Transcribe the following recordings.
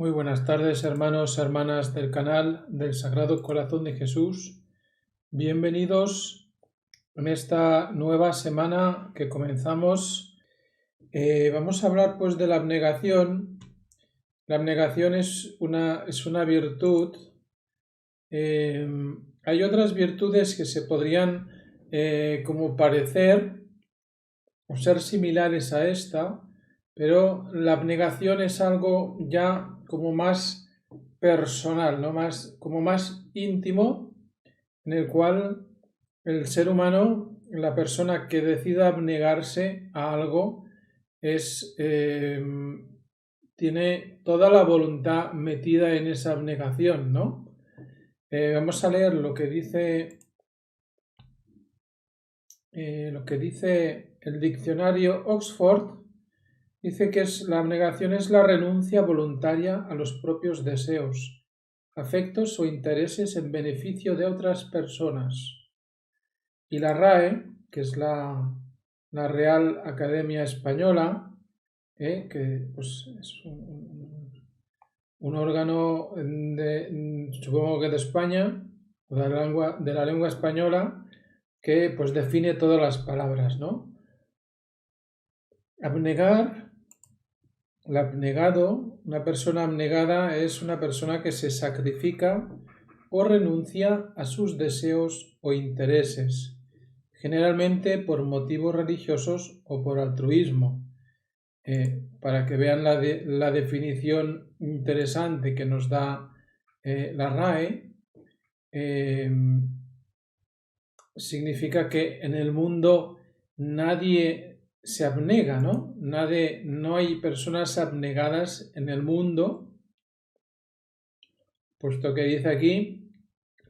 Muy buenas tardes, hermanos y hermanas del canal del Sagrado Corazón de Jesús. Bienvenidos en esta nueva semana que comenzamos. Vamos a hablar pues de la abnegación. La abnegación es una virtud. Hay otras virtudes que se podrían como parecer o ser similares a esta, pero la abnegación es algo ya como más personal, ¿no? Como más íntimo, en el cual el ser humano, la persona que decida abnegarse a algo, tiene toda la voluntad metida en esa abnegación, ¿no? Vamos a leer lo que dice el diccionario Oxford. Dice que la abnegación es la renuncia voluntaria a los propios deseos, afectos o intereses en beneficio de otras personas. Y la RAE, que es la Real Academia Española, que pues, es un órgano supongo que de España, o de la lengua española, que pues define todas las palabras, ¿no? Abnegar. El abnegado, una persona abnegada es una persona que se sacrifica o renuncia a sus deseos o intereses, generalmente por motivos religiosos o por altruismo. Para que vean la definición interesante que nos da la RAE, significa que en el mundo nadie se abnega, ¿no? No hay personas abnegadas en el mundo, puesto que dice aquí,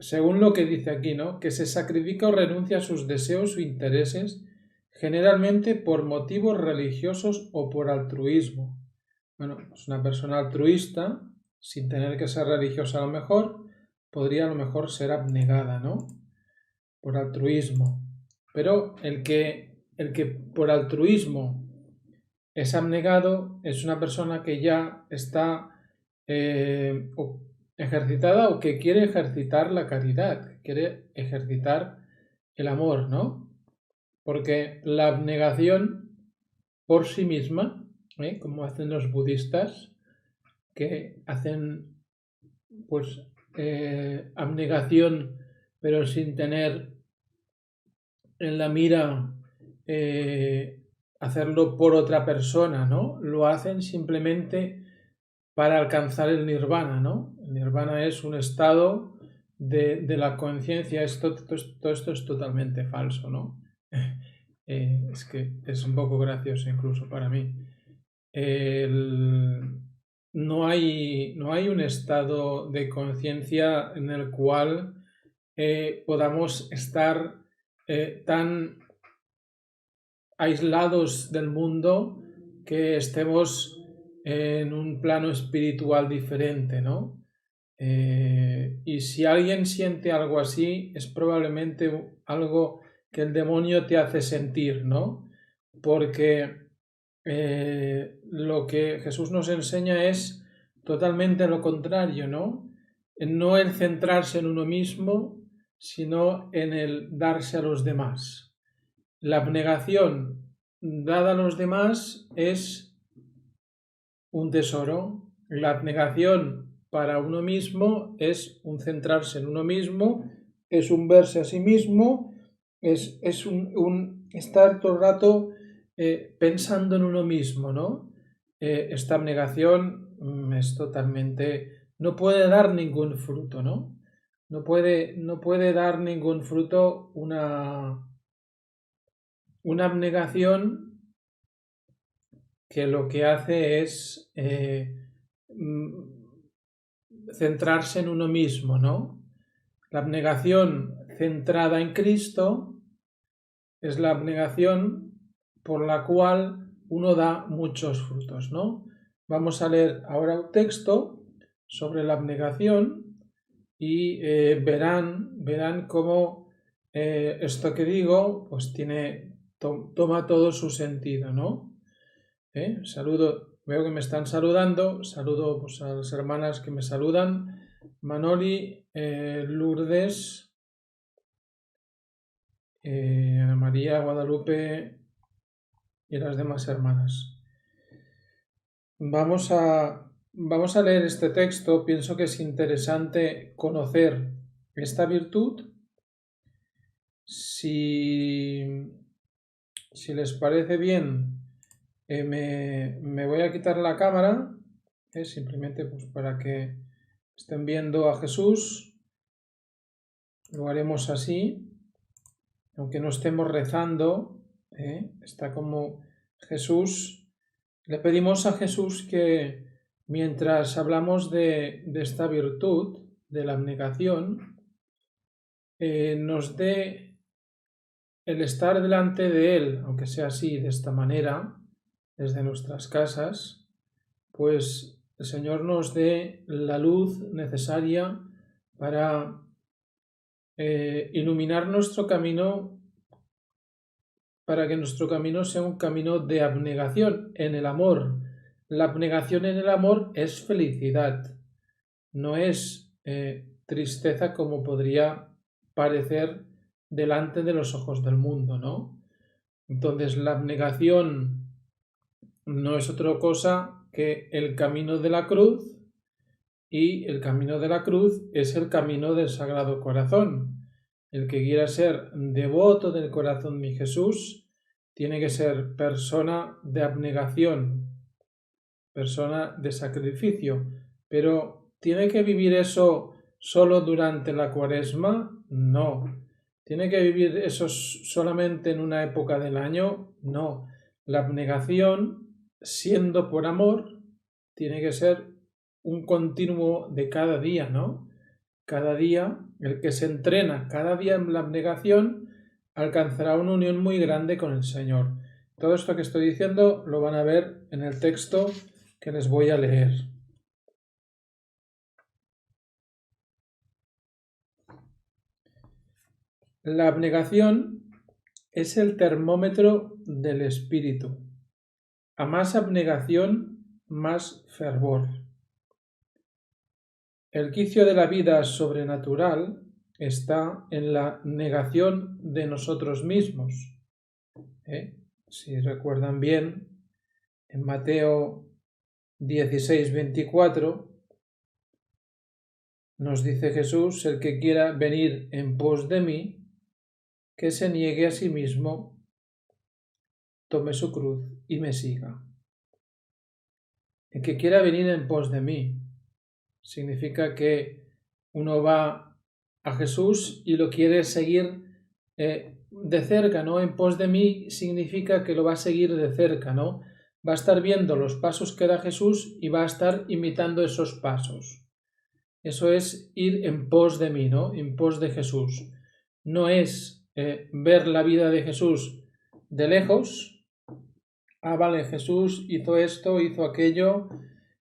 según lo que dice aquí, ¿no? Que se sacrifica o renuncia a sus deseos o intereses, generalmente por motivos religiosos o por altruismo. Bueno, pues una persona altruista, sin tener que ser religiosa a lo mejor, podría a lo mejor ser abnegada, ¿no? Por altruismo. Pero el que por altruismo es abnegado es una persona que ya está ejercitada o que quiere ejercitar la caridad, que quiere ejercitar el amor, ¿no? Porque la abnegación por sí misma, como hacen los budistas, que hacen pues abnegación pero sin tener en la mira hacerlo por otra persona, ¿no? Lo hacen simplemente para alcanzar el nirvana, ¿no? El nirvana es un estado de la conciencia. Todo esto es totalmente falso, ¿no? Es que es un poco gracioso incluso para mí. No hay un estado de conciencia en el cual podamos estar tan aislados del mundo que estemos en un plano espiritual diferente, ¿no? Y si alguien siente algo así, es probablemente algo que el demonio te hace sentir, ¿no? Porque lo que Jesús nos enseña es totalmente lo contrario, ¿no? No el centrarse en uno mismo, sino en el darse a los demás. La abnegación dada a los demás es un tesoro. La abnegación para uno mismo es un centrarse en uno mismo, es un verse a sí mismo, es un estar todo el rato pensando en uno mismo, ¿no? Esta abnegación es totalmente... no puede dar ningún fruto, ¿no? No puede dar ningún fruto una abnegación que lo que hace es centrarse en uno mismo, ¿no? La abnegación centrada en Cristo es la abnegación por la cual uno da muchos frutos, ¿no? Vamos a leer ahora un texto sobre la abnegación y verán cómo esto que digo pues toma todo su sentido, ¿no? Saludo veo que me están saludando. Saludo pues, a las hermanas que me saludan. Manoli, Lourdes, Ana María, Guadalupe y las demás hermanas. Vamos a leer este texto. Pienso que es interesante conocer esta virtud. Si les parece bien, me voy a quitar la cámara, simplemente pues para que estén viendo a Jesús. Lo haremos así, aunque no estemos rezando, está como Jesús. Le pedimos a Jesús que mientras hablamos de esta virtud, de la abnegación, nos dé el estar delante de Él, aunque sea así, de esta manera, desde nuestras casas, pues el Señor nos dé la luz necesaria para iluminar nuestro camino, para que nuestro camino sea un camino de abnegación en el amor. La abnegación en el amor es felicidad, no es tristeza como podría parecer delante de los ojos del mundo, ¿no? Entonces la abnegación no es otra cosa que el camino de la cruz, y el camino de la cruz es el camino del Sagrado Corazón. El que quiera ser devoto del corazón de Jesús tiene que ser persona de abnegación, persona de sacrificio, pero ¿tiene que vivir eso solo durante la Cuaresma? No. ¿Tiene que vivir eso solamente en una época del año? No. La abnegación, siendo por amor, tiene que ser un continuo de cada día, ¿no? Cada día, el que se entrena cada día en la abnegación alcanzará una unión muy grande con el Señor. Todo esto que estoy diciendo lo van a ver en el texto que les voy a leer. La abnegación es el termómetro del espíritu. A más abnegación, más fervor. El quicio de la vida sobrenatural está en la negación de nosotros mismos. Si recuerdan bien, en Mateo 16:24 nos dice Jesús: el que quiera venir en pos de mí, que se niegue a sí mismo, tome su cruz y me siga. El que quiera venir en pos de mí significa que uno va a Jesús y lo quiere seguir de cerca, ¿no? En pos de mí significa que lo va a seguir de cerca, ¿no? Va a estar viendo los pasos que da Jesús y va a estar imitando esos pasos. Eso es ir en pos de mí, ¿no? En pos de Jesús. No es ver la vida de Jesús de lejos. Ah, vale, Jesús hizo esto, hizo aquello.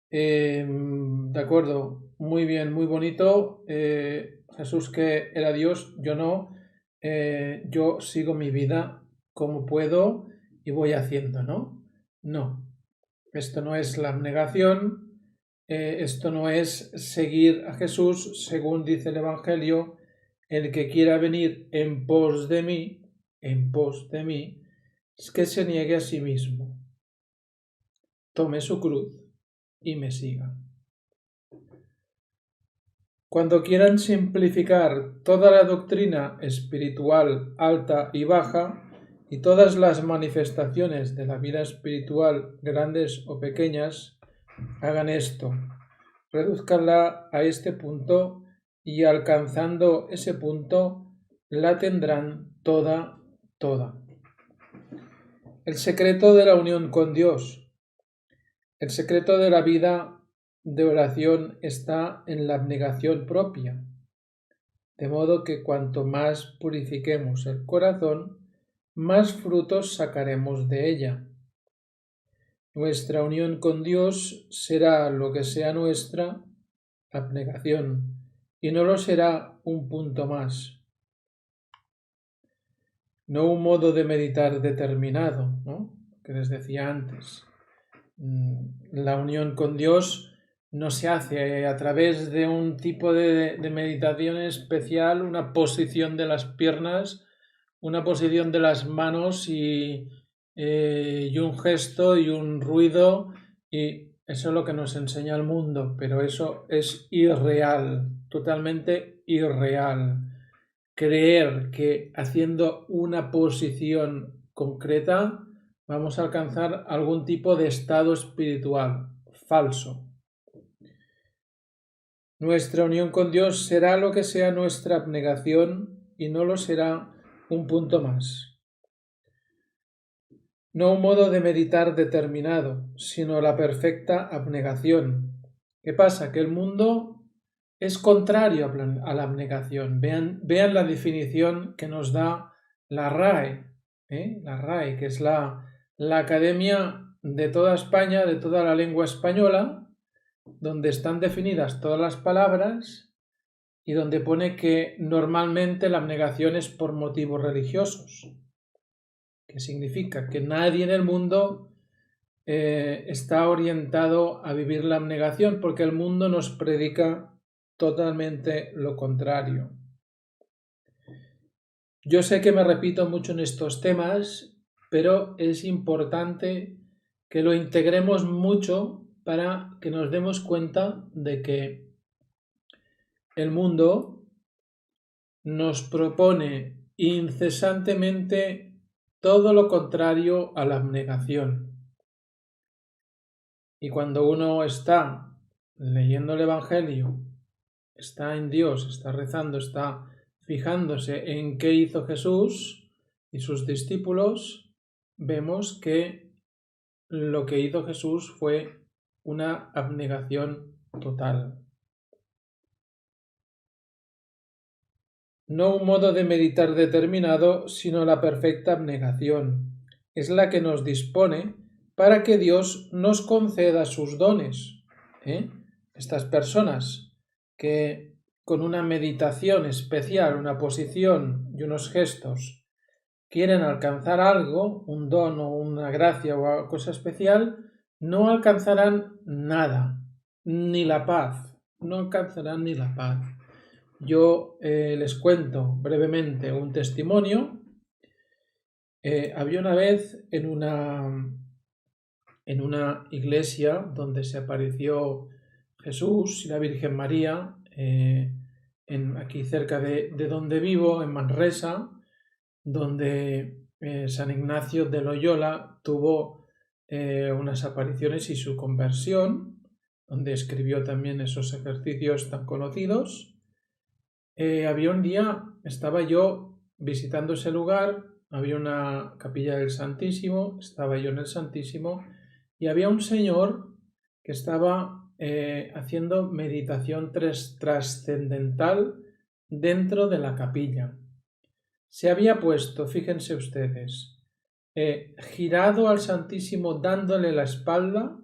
De acuerdo, muy bien, muy bonito. Jesús que era Dios, yo no. Yo sigo mi vida como puedo y voy haciendo, ¿no? No, esto no es la abnegación. Esto no es seguir a Jesús, según dice el Evangelio: el que quiera venir en pos de mí, es que se niegue a sí mismo, tome su cruz y me siga. Cuando quieran simplificar toda la doctrina espiritual alta y baja y todas las manifestaciones de la vida espiritual, grandes o pequeñas, hagan esto. Reduzcanla a este punto y alcanzando ese punto la tendrán toda. El secreto de la unión con Dios, el secreto de la vida de oración está en la abnegación propia, de modo que cuanto más purifiquemos el corazón, más frutos sacaremos de ella. Nuestra unión con Dios será lo que sea nuestra abnegación, y no lo será un punto más, no un modo de meditar determinado, ¿no? Que les decía antes. La unión con Dios no se hace a través de un tipo de meditación especial, una posición de las piernas, una posición de las manos y un gesto y un ruido, y eso es lo que nos enseña el mundo, pero eso es irreal, totalmente irreal. Creer que haciendo una posición concreta vamos a alcanzar algún tipo de estado espiritual. Falso. Nuestra unión con Dios será lo que sea nuestra abnegación y no lo será un punto más. No un modo de meditar determinado, sino la perfecta abnegación. ¿Qué pasa? Que el mundo es contrario a la abnegación. Vean la definición que nos da la RAE, la RAE, que es la Academia de toda España, de toda la lengua española, donde están definidas todas las palabras y donde pone que normalmente la abnegación es por motivos religiosos, que significa que nadie en el mundo está orientado a vivir la abnegación, porque el mundo nos predica totalmente lo contrario. Yo sé que me repito mucho en estos temas, pero es importante que lo integremos mucho para que nos demos cuenta de que el mundo nos propone incesantemente todo lo contrario a la abnegación. Y cuando uno está leyendo el Evangelio, está en Dios, está rezando, está fijándose en qué hizo Jesús y sus discípulos, vemos que lo que hizo Jesús fue una abnegación total. No un modo de meditar determinado, sino la perfecta abnegación. Es la que nos dispone para que Dios nos conceda sus dones. Estas personas que con una meditación especial, una posición y unos gestos quieren alcanzar algo, un don o una gracia o cosa especial, no alcanzarán nada, ni la paz, no alcanzarán ni la paz. Yo les cuento brevemente un testimonio. Había una vez en una iglesia donde se apareció Jesús y la Virgen María, aquí cerca de donde vivo, en Manresa, donde San Ignacio de Loyola tuvo unas apariciones y su conversión, donde escribió también esos ejercicios tan conocidos. Había un día, estaba yo visitando ese lugar, había una capilla del Santísimo, estaba yo en el Santísimo y había un señor que estaba haciendo meditación trascendental dentro de la capilla. Se había puesto, fíjense ustedes, girado al Santísimo dándole la espalda,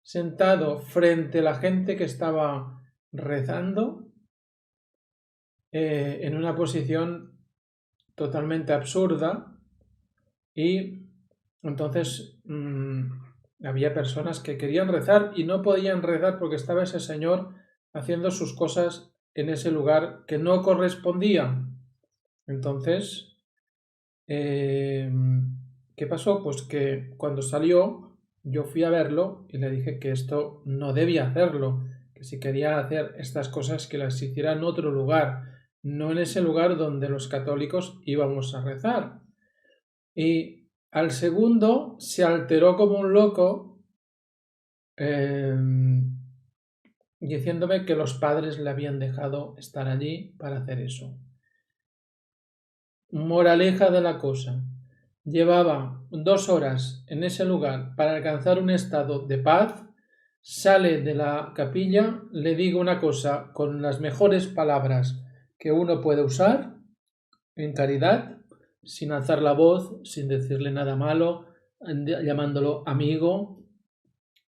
sentado frente a la gente que estaba rezando, en una posición totalmente absurda, y entonces había personas que querían rezar y no podían rezar porque estaba ese señor haciendo sus cosas en ese lugar que no correspondía. Entonces, ¿qué pasó? Pues que cuando salió yo fui a verlo y le dije que esto no debía hacerlo, que si quería hacer estas cosas que las hiciera en otro lugar, no en ese lugar donde los católicos íbamos a rezar. Y al segundo se alteró como un loco, diciéndome que los padres le habían dejado estar allí para hacer eso. Moraleja de la cosa: llevaba 2 horas en ese lugar para alcanzar un estado de paz, sale de la capilla, le digo una cosa con las mejores palabras que uno puede usar en caridad, sin alzar la voz, sin decirle nada malo, llamándolo amigo.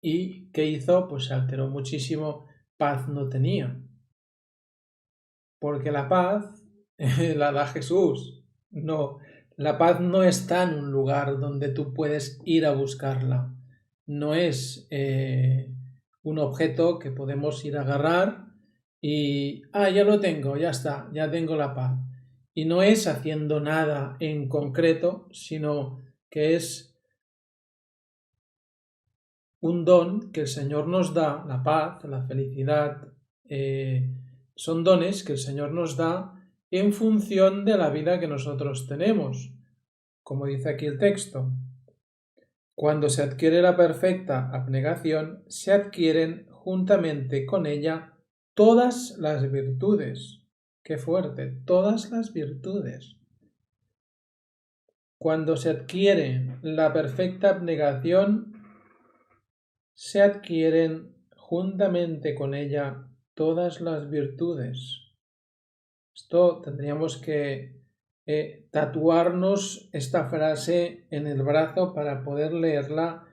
¿Y qué hizo? Pues se alteró muchísimo, paz no tenía. Porque la paz la da Jesús. No, la paz no está en un lugar donde tú puedes ir a buscarla. no es un objeto que podemos ir a agarrar y, ya lo tengo, ya está, ya tengo la paz. Y no es haciendo nada en concreto, sino que es un don que el Señor nos da, la paz, la felicidad, son dones que el Señor nos da en función de la vida que nosotros tenemos. Como dice aquí el texto, cuando se adquiere la perfecta abnegación, se adquieren juntamente con ella todas las virtudes. ¡Qué fuerte! Todas las virtudes. Cuando se adquiere la perfecta abnegación, se adquieren juntamente con ella todas las virtudes. Esto tendríamos que tatuarnos esta frase en el brazo para poder leerla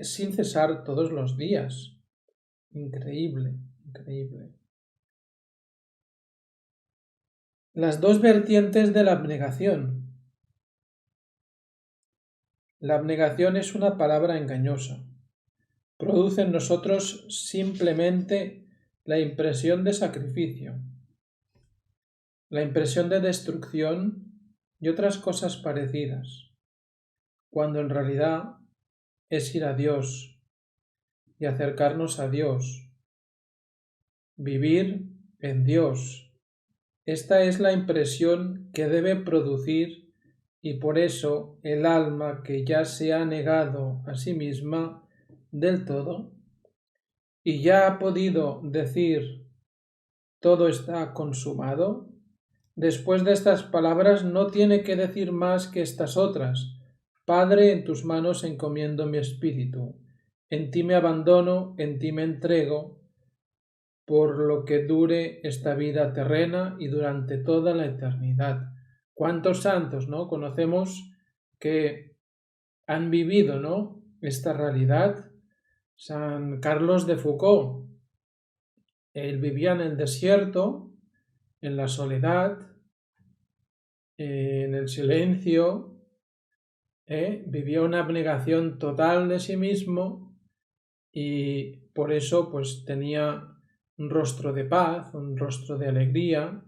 sin cesar todos los días. Increíble, increíble. Las dos vertientes de la abnegación. La abnegación es una palabra engañosa. Produce en nosotros simplemente la impresión de sacrificio, la impresión de destrucción y otras cosas parecidas, cuando en realidad es ir a Dios y acercarnos a Dios, vivir en Dios. Esta es la impresión que debe producir y por eso el alma que ya se ha negado a sí misma del todo y ya ha podido decir todo está consumado, después de estas palabras no tiene que decir más que estas otras: Padre, en tus manos encomiendo mi espíritu, en ti me abandono, en ti me entrego, por lo que dure esta vida terrena y durante toda la eternidad. ¿Cuántos santos, no? Conocemos que han vivido, ¿no?, esta realidad. San Carlos de Foucault, él vivía en el desierto, en la soledad, en el silencio, vivía una abnegación total de sí mismo y por eso pues tenía un rostro de paz, un rostro de alegría,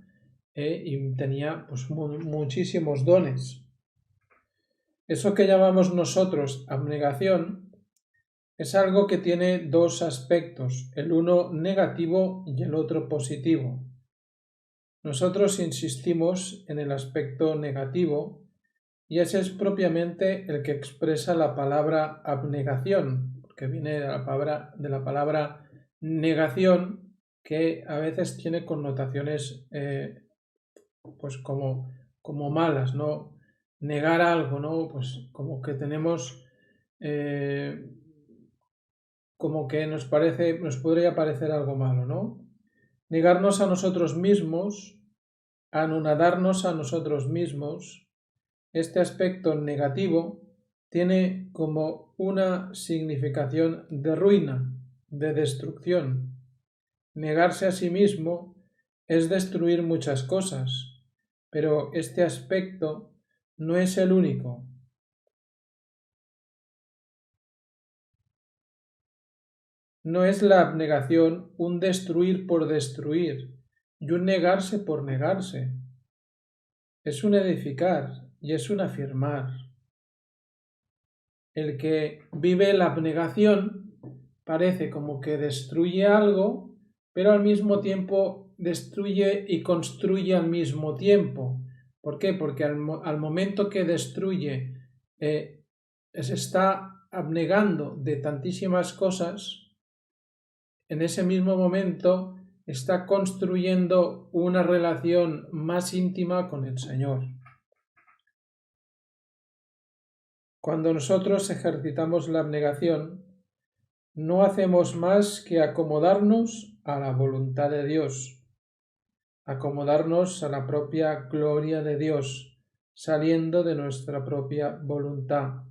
y tenía pues muchísimos dones. Eso que llamamos nosotros abnegación es algo que tiene dos aspectos, el uno negativo y el otro positivo. Nosotros insistimos en el aspecto negativo y ese es propiamente el que expresa la palabra abnegación, que viene de la palabra negación, que a veces tiene connotaciones pues como malas, ¿no? Negar algo, ¿no? Pues como que tenemos como que nos podría parecer algo malo, ¿no? Negarnos a nosotros mismos, anonadarnos a nosotros mismos, este aspecto negativo tiene como una significación de ruina, de destrucción. Negarse a sí mismo es destruir muchas cosas, pero este aspecto no es el único. No es la abnegación un destruir por destruir y un negarse por negarse. Es un edificar y es un afirmar. El que vive la abnegación parece como que destruye algo, pero al mismo tiempo destruye y construye al mismo tiempo. ¿Por qué? Porque al momento que destruye se está abnegando de tantísimas cosas, en ese mismo momento está construyendo una relación más íntima con el Señor. Cuando nosotros ejercitamos la abnegación, no hacemos más que acomodarnos a la voluntad de Dios, acomodarnos a la propia gloria de Dios, saliendo de nuestra propia voluntad,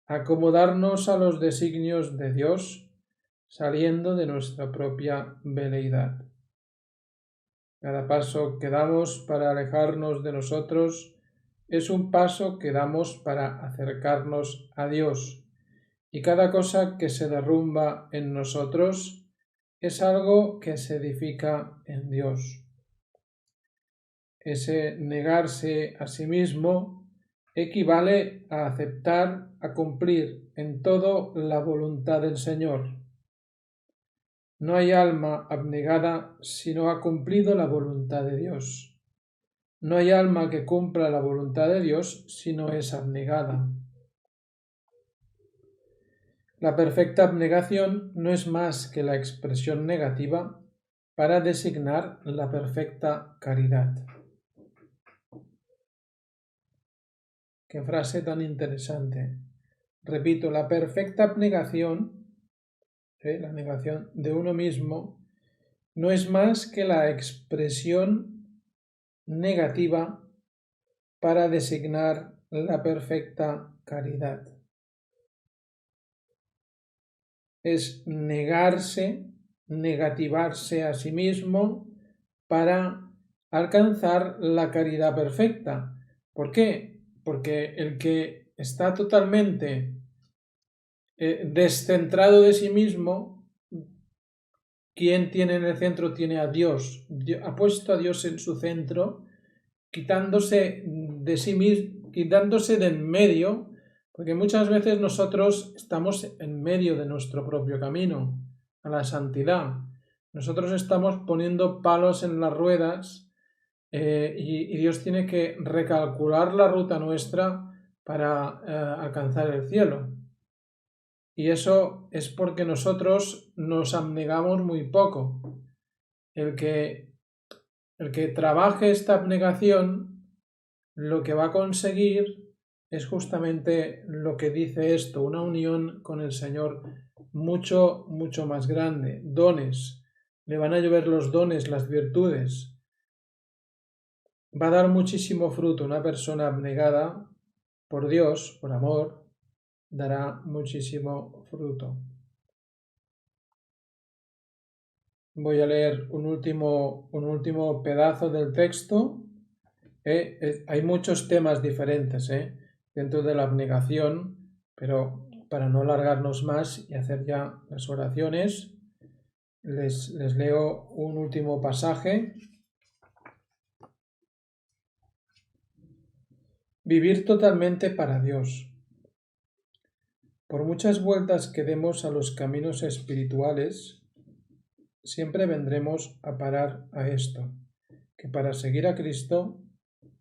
acomodarnos a los designios de Dios, saliendo de nuestra propia veleidad. Cada paso que damos para alejarnos de nosotros es un paso que damos para acercarnos a Dios, y cada cosa que se derrumba en nosotros es algo que se edifica en Dios. Ese negarse a sí mismo equivale a aceptar, a cumplir en todo la voluntad del Señor. No hay alma abnegada si no ha cumplido la voluntad de Dios. No hay alma que cumpla la voluntad de Dios si no es abnegada. La perfecta abnegación no es más que la expresión negativa para designar la perfecta caridad. Qué frase tan interesante. Repito, la perfecta abnegación, la negación de uno mismo, no es más que la expresión negativa para designar la perfecta caridad. Es negarse, negativarse a sí mismo para alcanzar la caridad perfecta. ¿Por qué? Porque el que está totalmente descentrado de sí mismo, ¿quién tiene en el centro? Tiene a Dios. Ha puesto a Dios en su centro, quitándose de sí mismo, quitándose de en medio, porque muchas veces nosotros estamos en medio de nuestro propio camino, a la santidad. Nosotros estamos poniendo palos en las ruedas y Dios tiene que recalcular la ruta nuestra para alcanzar el cielo. Y eso es porque nosotros nos abnegamos muy poco. El que trabaje esta abnegación, lo que va a conseguir es justamente lo que dice esto, una unión con el Señor mucho, mucho más grande. Dones, le van a llover los dones, las virtudes. Va a dar muchísimo fruto. Una persona abnegada por Dios, por amor, dará muchísimo fruto. Voy a leer un último pedazo del texto. Hay muchos temas diferentes dentro de la abnegación, pero para no alargarnos más y hacer ya las oraciones, les leo un último pasaje. Vivir totalmente para Dios. Por muchas vueltas que demos a los caminos espirituales, siempre vendremos a parar a esto, que para seguir a Cristo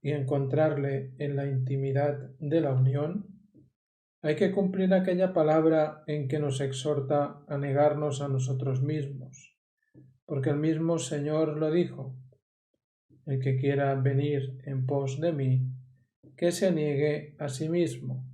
y encontrarle en la intimidad de la unión, hay que cumplir aquella palabra en que nos exhorta a negarnos a nosotros mismos, porque el mismo Señor lo dijo: el que quiera venir en pos de mí, que se niegue a sí mismo.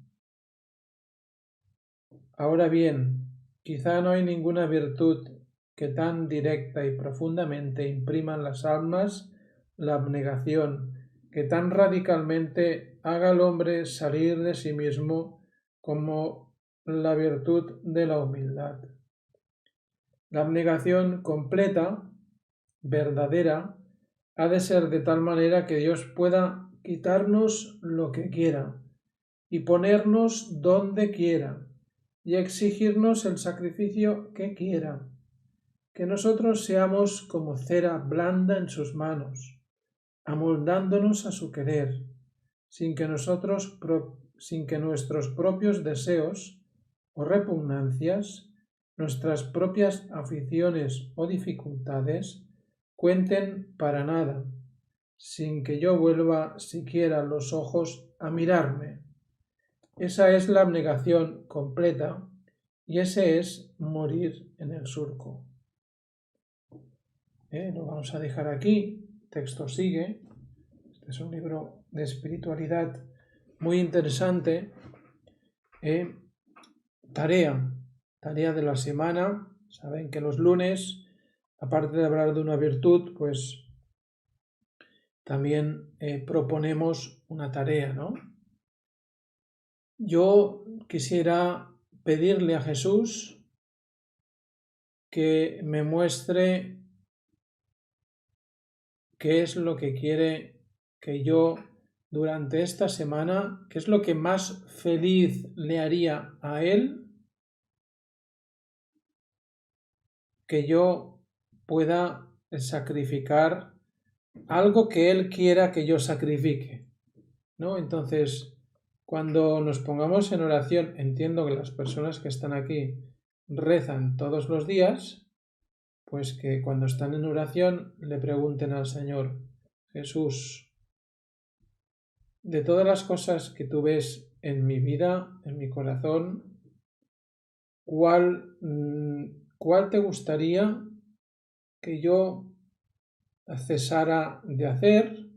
Ahora bien, quizá no hay ninguna virtud que tan directa y profundamente imprima en las almas la abnegación, que tan radicalmente haga al hombre salir de sí mismo como la virtud de la humildad. La abnegación completa, verdadera, ha de ser de tal manera que Dios pueda quitarnos lo que quiera y ponernos donde quiera y exigirnos el sacrificio que quiera, que nosotros seamos como cera blanda en sus manos, amoldándonos a su querer, sin que nuestros propios deseos o repugnancias, nuestras propias aficiones o dificultades cuenten para nada, sin que yo vuelva siquiera los ojos a mirarme. Esa es la abnegación completa y ese es morir en el surco. Lo vamos a dejar aquí. El texto sigue. Este es un libro de espiritualidad muy interesante. Tarea de la semana. Saben que los lunes, aparte de hablar de una virtud, pues también proponemos una tarea, ¿no? Yo quisiera pedirle a Jesús que me muestre qué es lo que quiere que yo durante esta semana, qué es lo que más feliz le haría a Él que yo pueda sacrificar algo que Él quiera que yo sacrifique, ¿no? Entonces, cuando nos pongamos en oración, entiendo que las personas que están aquí rezan todos los días, pues que cuando están en oración le pregunten al Señor: Jesús, de todas las cosas que tú ves en mi vida, en mi corazón, ¿cuál te gustaría que yo cesara de hacer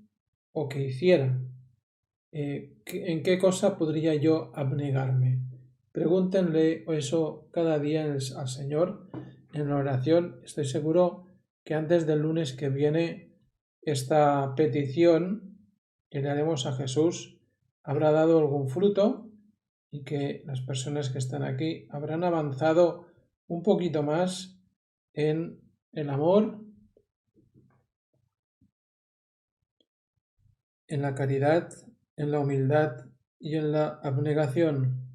o que hiciera? ¿En qué cosa podría yo abnegarme? Pregúntenle eso cada día al Señor en la oración. Estoy seguro que antes del lunes que viene esta petición que le haremos a Jesús habrá dado algún fruto y que las personas que están aquí habrán avanzado un poquito más en el amor, en la caridad, en la humildad y en la abnegación.